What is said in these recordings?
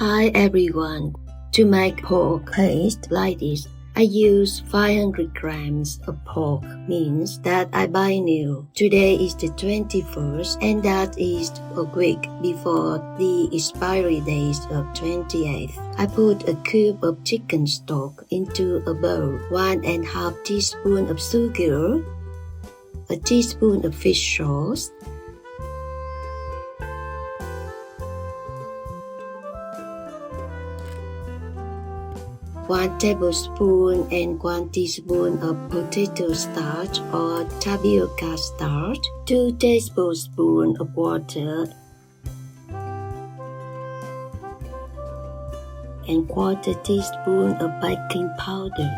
Hi everyone! To make pork paste like this, I use 500 grams of pork mince that I buy new. Today is the 21st and that is a week before the expiry days of 28th. I put a cube of chicken stock into a bowl, 1½ teaspoon of sugar, a teaspoon of fish sauce, 1 tablespoon and 1 teaspoon of potato starch or tapioca starch, 2 tablespoons of water, and 1/4 teaspoon of baking powder.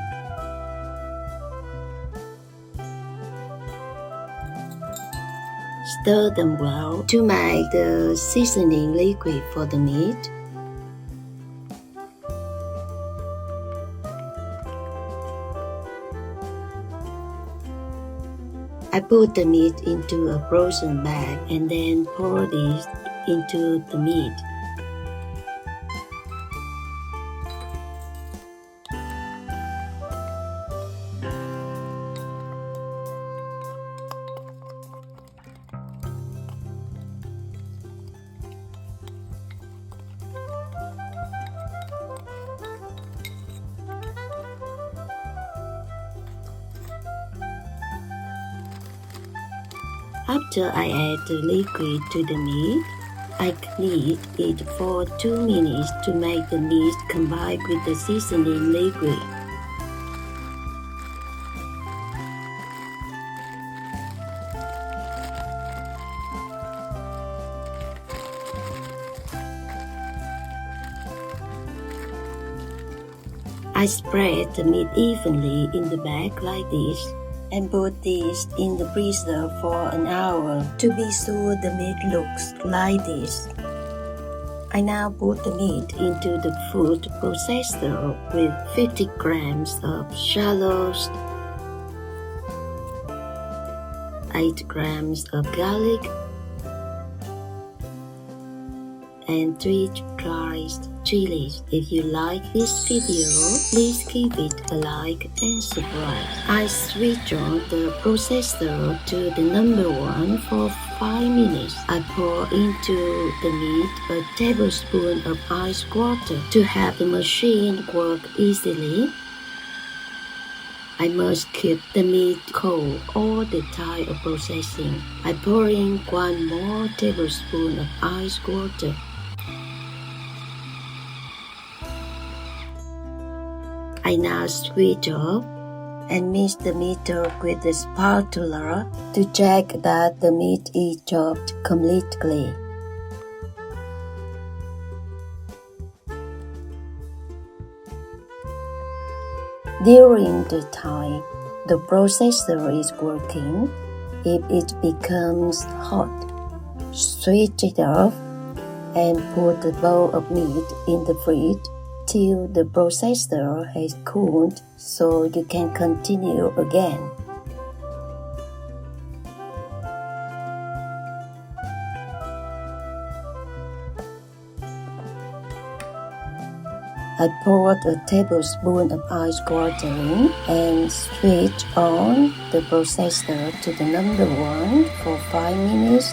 Stir them well to make the seasoning liquid for the meat. I put the meat into a frozen bag and then pour this into the meat. After I add the liquid to the meat, I knead it for 2 minutes to make the meat combine with the seasoning liquid. I spread the meat evenly in the bag like this and put this in the freezer for an hour to be sure the meat looks like this. I now put the meat into the food processor with 50 grams of shallots, 8 grams of garlic, and 3 diced chilies. If you like this video, please give it a like and subscribe. I switch on the processor to the number 1 for 5 minutes. I pour into the meat a tablespoon of ice water to have the machine work easily. I must keep the meat cold all the time of processing. I pour in 1 more tablespoon of ice water. I now switch off and mix the meat up with the spatula to check that the meat is chopped completely. During the time the processor is working, if it becomes hot, switch it off and put the bowl of meat in the fridge till the processor has cooled so you can continue again. I poured a tablespoon of ice water in and switch on the processor to the number 1 for 5 minutes,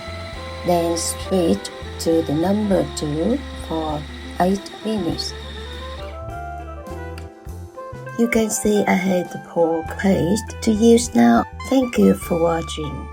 then switch to the number 2 for 8 minutes. You can see I have the pork paste to use now. Thank you for watching.